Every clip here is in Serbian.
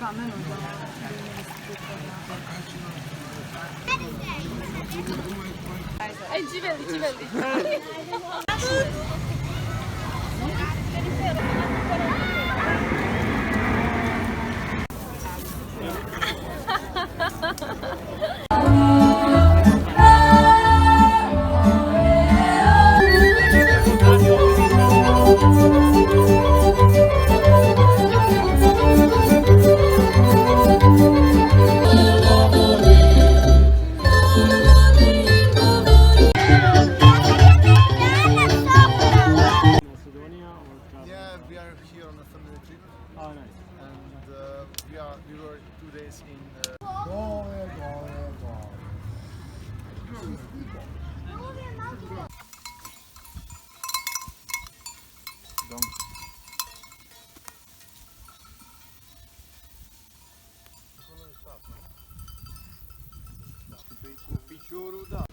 kamenom za Aj, živeli. Yeah, we are here on a family trip. Oh, nice. And we were 2 days in. Pičuru, da.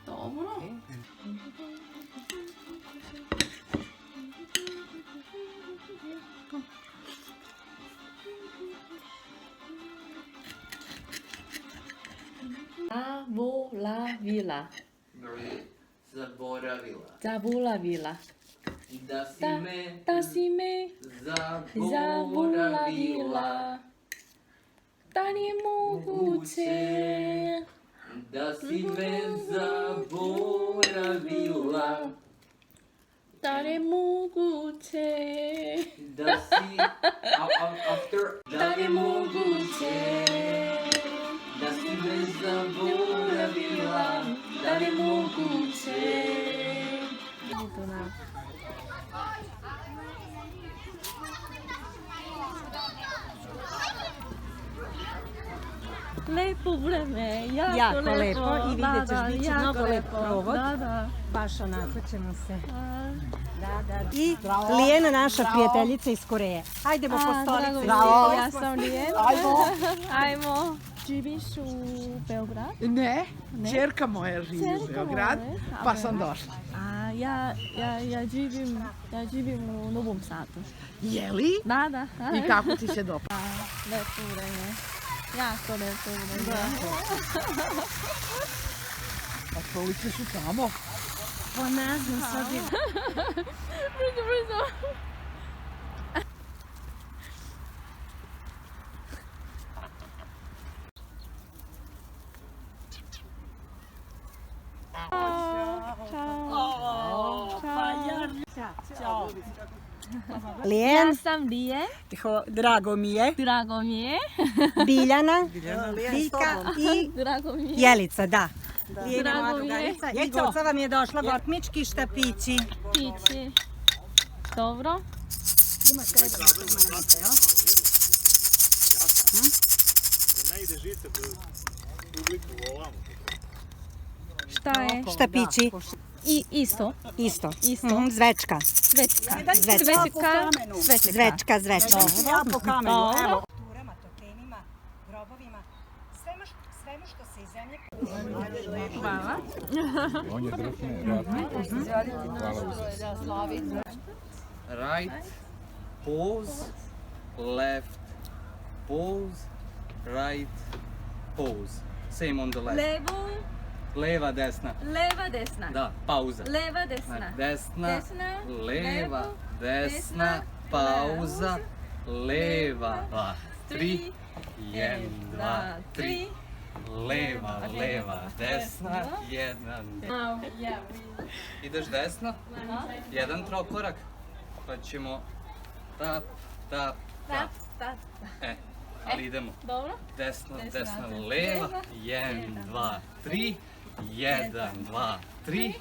Dobro. Zavolavila. Zavolavila. Da si me zavolavila. Da li je moguće? Da si me zaboravila. Da li je moguće? Da si after. Da li je moguće? Da si me zaboravila. Da li je moguće? Lepo vreme, jako lepo. I vidjet ćeš, bit će mnogo lep provod. Da. Baš onako ćemo se... I Lijena, naša prijateljica iz Koreje. Hajdemo po stolici. Bravo. Ja sam Lijena. Ajmo. Živiš u Beograd? Ne, ćerka moja živi u Beograd, pa sam došla. A ja živim u Novom Sadu. Je li? Da. I kako ti se dopada? Lepo vreme. Jako lepo vreme. A stolice su tamo. Pa ne znam sad je... Brzo. Lijen, Ja sam Lijen. drago mi je. Drago mi je. Biljana, Biljka i Drago mi je. Jelica, da. Drago mi je. I Coca vam je došla gotmički štapići. Pići. Dobro. Ima sebe da spomenete, jel? Da ne ide žice do publiku ovamo. Šta je? Štapići. I isto. Isto. Isto. Zvečka. Svečka. Zvečka. Svečka. Zvečka. Dobro. Po kamenu, Dobro. evo. Turama, totemima, grobovima, svemu što se iz zemlje... Hvala. On je drhne, Right pose, left pose, right pose. Same on the left. Levo, Leva, desna. leva, desna. Da, pauza. Leva, desna. Desna, Desna, leva, levo, desna, desna, pauza, pauza, leva, leva, 3, 1, 2, 3, leva, leva, leva, desna, 1. Ideš desno, jedan trokorak, pa ćemo tap, tap, tap. Tap. Ali idemo. Dobro. Desno, Desna, desna, desna, leva, leva, 1, 2, 3, 1, 2, 3,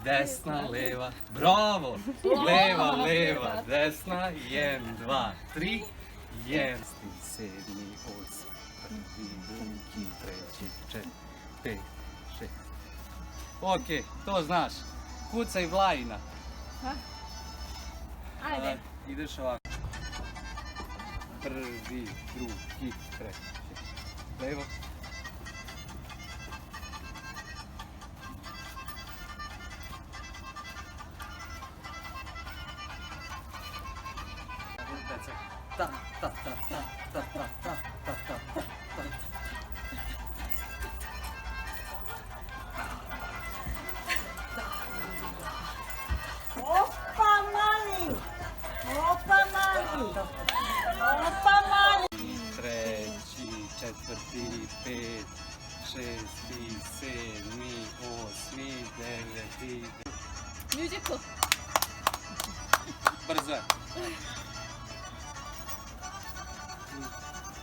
desna, leva, bravo, leva, leva, desna, 1, 2, 3, 1, 7, 8, 1, 2, 3, 4, 5, 6. Ok, to znaš, kucaj Vlajina. Ajde. Ideš ovako. Prvi, drugi, treći. Levo. Ta, ta, ta, ta, ta, ta, ta, ta, ta, ta. Opa, mali! Opa, mali! Opa, mali! Treći, četvrti, pet, šesti, sedmi, osmi, deveti. Musical. Brzo.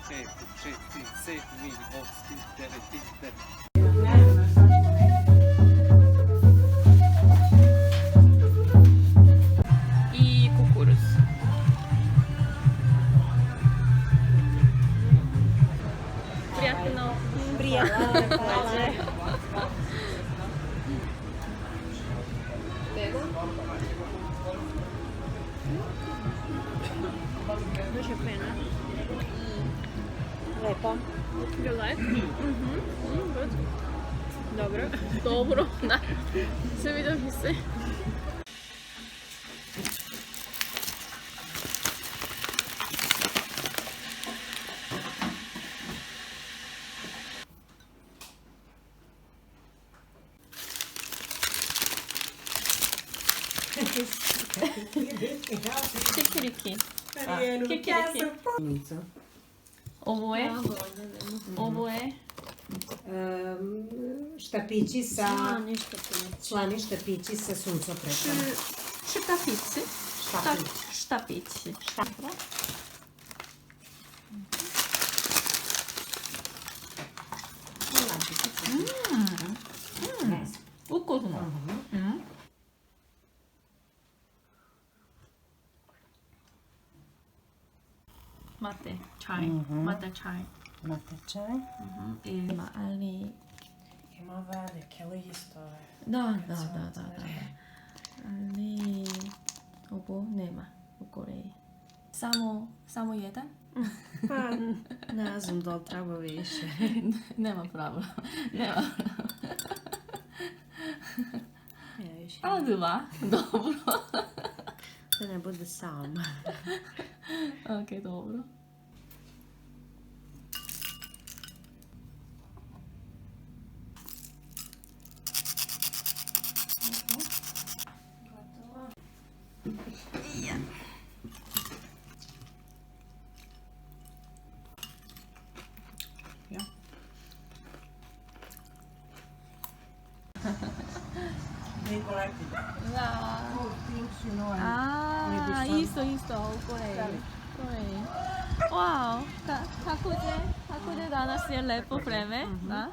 Peti, šesti, sedmi, osmi, deveti, deseti. I kukuruz. Prijatno. Prijatno. Дуже пена. Lepo. You like? Good. Dobro. Dobro, da. Sviđa mi se. Kikiriki. Kikiriki. Ovo je? Ovo je? Štapići sa... Slani štapići sa suncopretom. Štapici. Štapić. Štapici. Ukusno. Mate, čaj. Mate, čaj. Mate čaj. Ima, ali... Ima velike listove. Da. Ali... Ovo nema u Koreji. Samo jedan? Pa, ne znam da li treba više. Nema pravo. Nema pravo. A dva? Dobro. Da ne bude sama. Ok, dobro. Da. A, isto u Koreji. Wow, kako je danas je lepo vreme, da?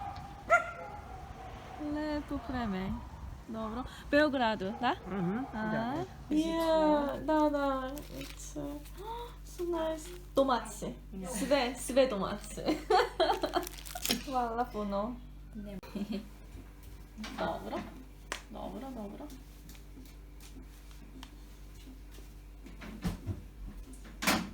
Lepo vreme. Dobro. Beogradu, da? A, Da. da. It's so nice. Domaće. Sve domaće. Hvala puno. Dobro.